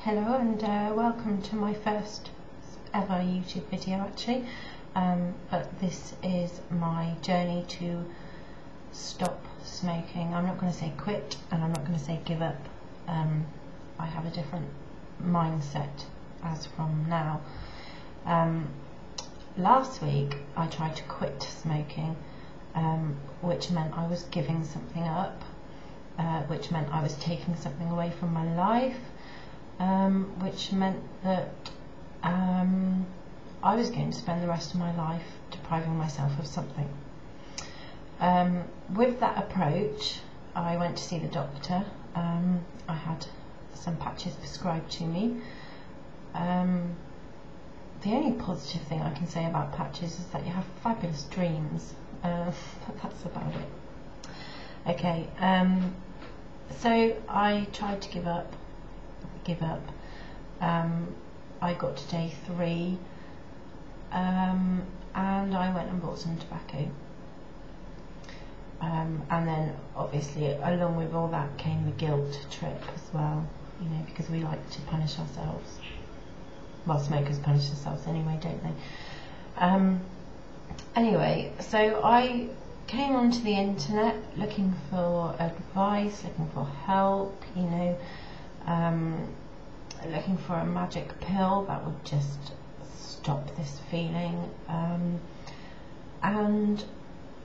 Hello and welcome to my first ever YouTube video actually, but this is my journey to stop smoking. I'm not going to say quit and I'm not going to say give up. I have a different mindset as from now. Last week I tried to quit smoking, which meant I was giving something up, which meant I was taking something away from my life, which meant that I was going to spend the rest of my life depriving myself of something. With that approach, I went to see the doctor. I had some patches prescribed to me. The only positive thing I can say about patches is that you have fabulous dreams, but that's about it. Okay, so I tried to give up. I got to day 3, and I went and bought some tobacco. And then obviously along with all that came the guilt trip as well, you know, because we like to punish ourselves. Well, smokers punish themselves anyway, don't they? Anyway, so I came onto the internet looking for advice, looking for help, you know, looking for a magic pill that would just stop this feeling, and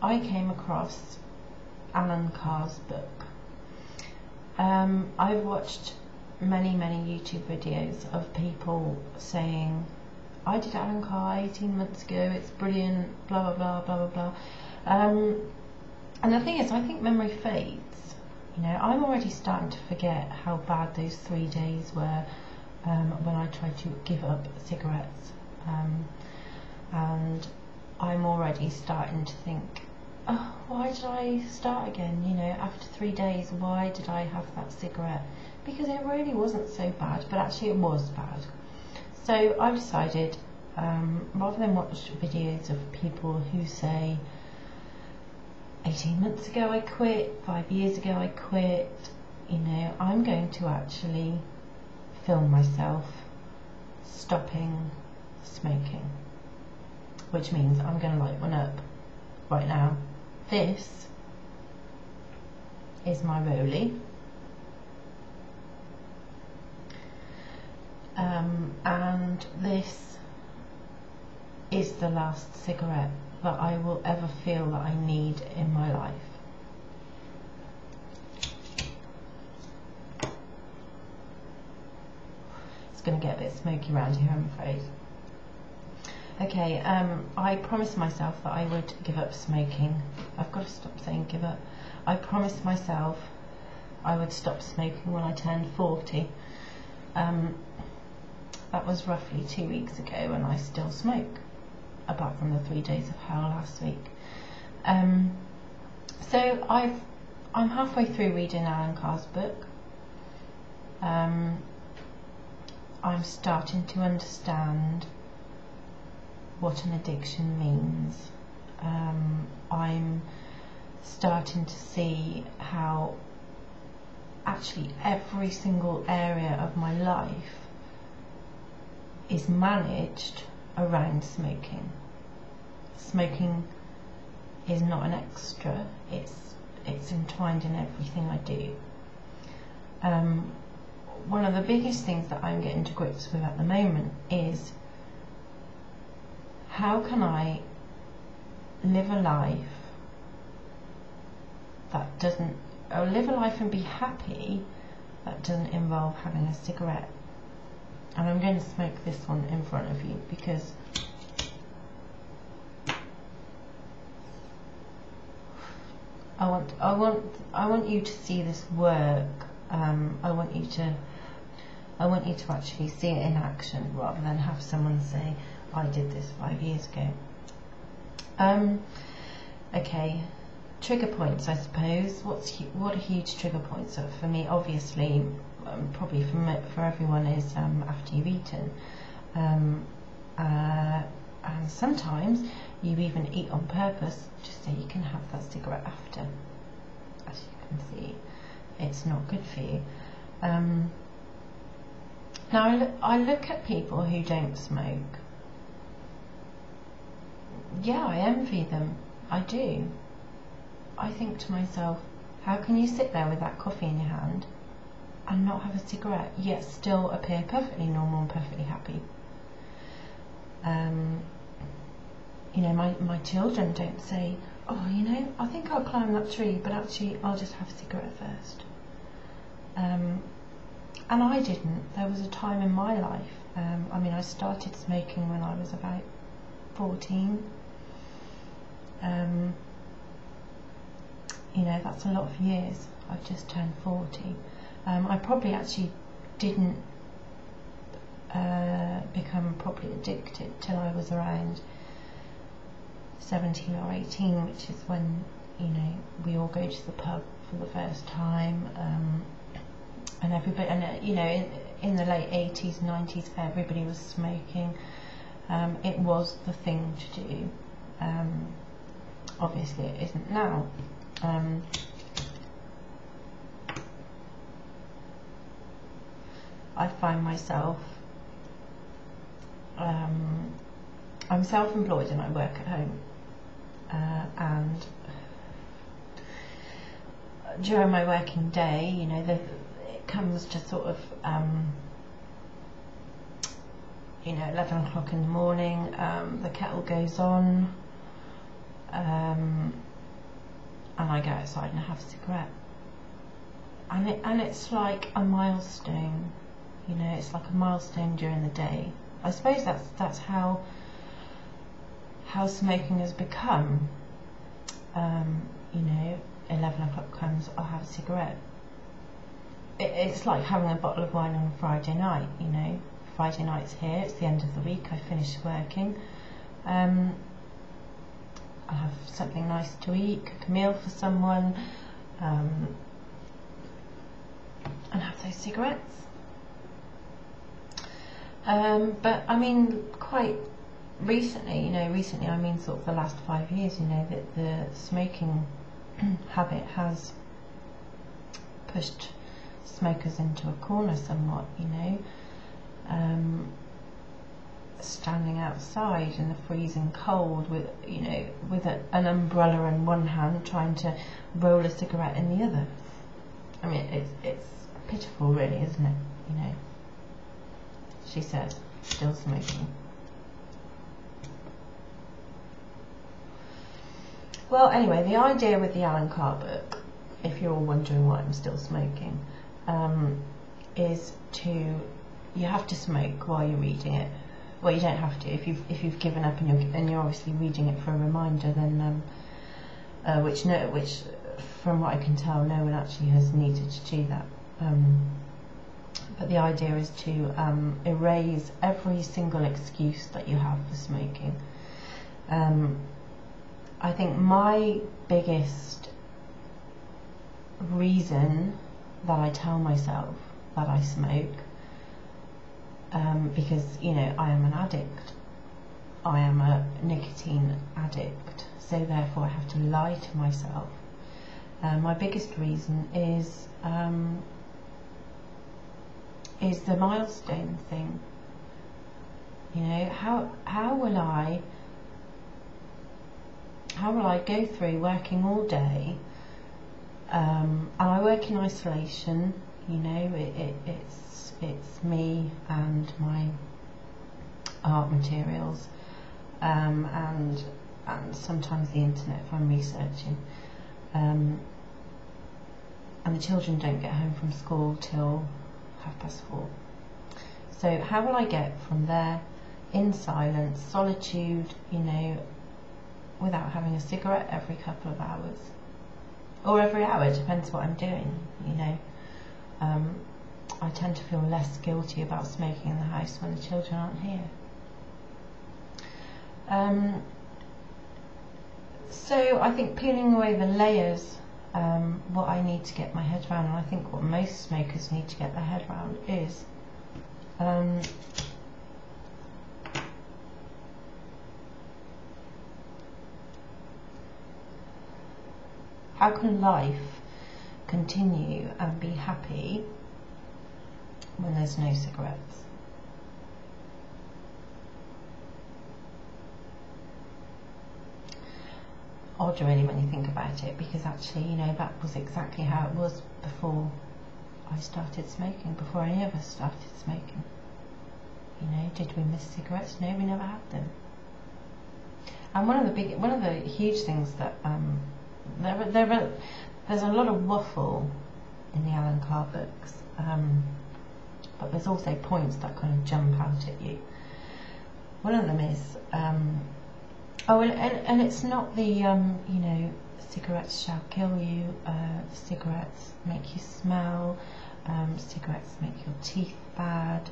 I came across Allen Carr's book. I've watched many YouTube videos of people saying, I did Allen Carr 18 months ago, it's brilliant, blah blah blah blah blah blah. And the thing is, I think memory fades. You know, I'm already starting to forget how bad those 3 days were when I tried to give up cigarettes, and I'm already starting to think, oh, why did I start again? You know, after 3 days, why did I have that cigarette? Because it really wasn't so bad, but actually it was bad. So I've decided, rather than watch videos of people who say, 18 months ago I quit, 5 years ago I quit, you know, I'm going to actually film myself stopping smoking, which means I'm going to light one up right now. This is my rollie, and this is the last cigarette that I will ever feel that I need in my life. It's going to get a bit smoky around here, I'm afraid. Okay, I promised myself that I would give up smoking. I've got to stop saying give up. I promised myself I would stop smoking when I turned 40. That was roughly 2 weeks ago, and I still smoke, apart from the 3 days of hell last week. So I'm halfway through reading Allen Carr's book. I'm starting to understand what an addiction means. I'm starting to see how actually every single area of my life is managed around smoking. Smoking is not an extra, it's entwined in everything I do. One of the biggest things that I'm getting to grips with at the moment is, how can I live a life that doesn't, or live a life and be happy that doesn't involve having a cigarette. And I'm going to smoke this one in front of you because I want you to see this work. I want you to actually see it in action, rather than have someone say, I did this 5 years ago. Okay, trigger points, I suppose. What are huge trigger points? So for me, obviously, probably for everyone, is after you've eaten, and sometimes you even eat on purpose just so you can have that cigarette after. As you can see, it's not good for you. Now I look at people who don't smoke. Yeah, I envy them. I do. I think to myself, how can you sit there with that coffee in your hand and not have a cigarette, yet still appear perfectly normal and perfectly happy? You know, my children don't say, oh, you know, I think I'll climb that tree, but actually I'll just have a cigarette first. And I didn't. There was a time in my life, I mean, I started smoking when I was about 14. You know, that's a lot of years. I've just turned 40. I probably actually didn't become properly addicted till I was around 17 or 18, which is when, you know, we all go to the pub for the first time, and everybody, and you know, in the late 80s, 90s, everybody was smoking. It was the thing to do. Obviously it isn't now. I find myself, I'm self-employed and I work at home, and during my working day, you know, it comes to sort of, you know, 11 o'clock in the morning, the kettle goes on, and I go outside and have a cigarette, and it's like a milestone, you know, it's like a milestone during the day. I suppose that's how smoking has become. You know, 11 o'clock comes, I'll have a cigarette. It's like having a bottle of wine on a Friday night, you know. Friday night's here, it's the end of the week, I finished working. I'll have something nice to eat, cook a meal for someone, and have those cigarettes. But I mean, quite recently, you know, I mean sort of the last 5 years, you know, that the smoking habit has pushed smokers into a corner somewhat, you know. Standing outside in the freezing cold with, you know, with an umbrella in one hand, trying to roll a cigarette in the other. I mean, it's pitiful, really, isn't it? You know. She said, still smoking. Well, anyway, the idea with the Allen Carr book, if you're all wondering why I'm still smoking, is you have to smoke while you're reading it. Well, you don't have to. If you've given up and you're obviously reading it for a reminder, then which from what I can tell, no one actually has needed to do that. But the idea is to erase every single excuse that you have for smoking. I think my biggest reason that I tell myself that I smoke, because, you know, I am an addict. I am a nicotine addict, so therefore I have to lie to myself. My biggest reason is the milestone thing. You know, how will I go through working all day, and I work in isolation, you know, it's me and my art materials, and sometimes the internet if I'm researching, and the children don't get home from school till 4:30. So how will I get from there in silence, solitude, you know, without having a cigarette every couple of hours, or every hour, depends what I'm doing, you know. I tend to feel less guilty about smoking in the house when the children aren't here. So I think peeling away the layers, what I need to get my head around, and I think what most smokers need to get their head around, is how can life continue and be happy when there's no cigarettes. Odd really when you think about it, because actually, you know, that was exactly how it was before I started smoking, before any of us started smoking. You know, did we miss cigarettes? No, we never had them. And one of the huge things that there's a lot of waffle in the Allen Carr books, but there's also points that kind of jump out at you. One of them is, and it's not the you know, cigarettes shall kill you, cigarettes make you smell, cigarettes make your teeth bad,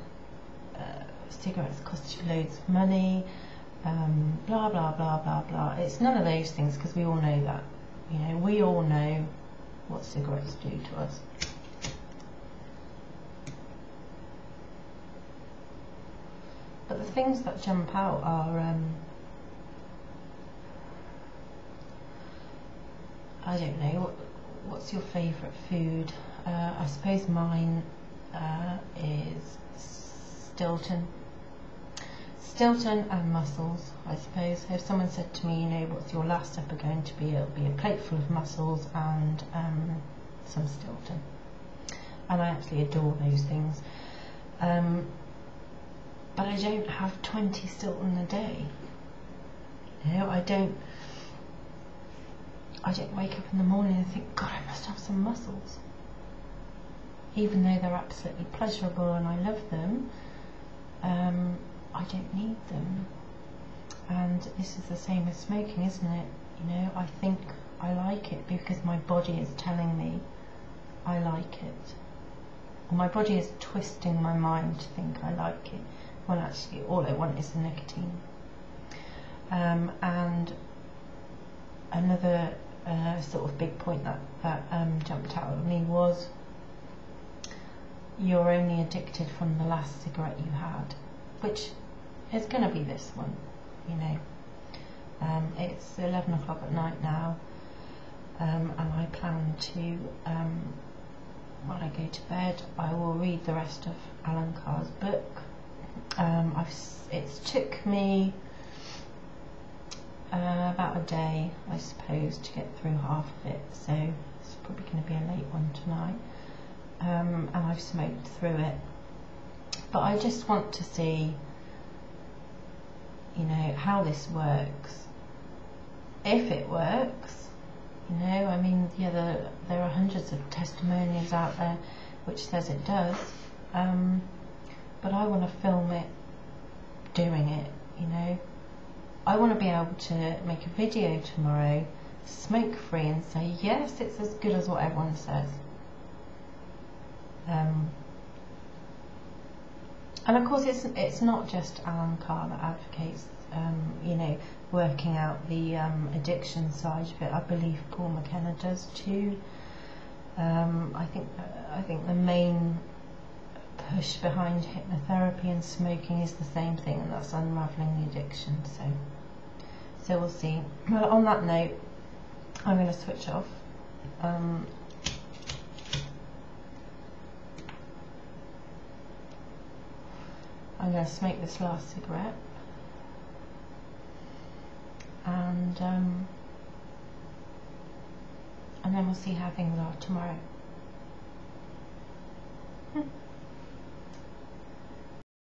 cigarettes cost you loads of money, blah blah blah blah blah. It's none of those things, because we all know that. You know, we all know what cigarettes do to us. But the things that jump out are, I don't know, what's your favourite food? I suppose mine is Stilton. Stilton and mussels, I suppose. If someone said to me, you know, what's your last supper going to be? It'll be a plate full of mussels and some Stilton. And I absolutely adore those things. But I don't have 20 Stilton a day. You know, I don't wake up in the morning and think, God, I must have some mussels. Even though they're absolutely pleasurable and I love them, I don't need them. And this is the same as smoking, isn't it? You know, I think I like it because my body is telling me I like it. Or my body is twisting my mind to think I like it, when actually all I want is the nicotine. And another sort of big point that jumped out at me was, you're only addicted from the last cigarette you had, which is going to be this one, you know. It's 11 o'clock at night now, and I plan to, when I go to bed, I will read the rest of Allen Carr's book. It's took me about a day, I suppose, to get through half of it, so it's probably going to be a late one tonight. And I've smoked through it, but I just want to see, you know, how this works, if it works. You know, I mean, yeah, there are hundreds of testimonials out there which says it does, but I want to film it doing it, you know. I want to be able to make a video tomorrow, smoke free, and say, yes, it's as good as what everyone says. And of course, it's not just Allen Carr that advocates, you know, working out the addiction side of it. I believe Paul McKenna does too. I think the main push behind hypnotherapy and smoking is the same thing, and that's unraveling the addiction. So we'll see. Well, on that note, I'm going to switch off. I'm going to smoke this last cigarette, and then we'll see how things are tomorrow.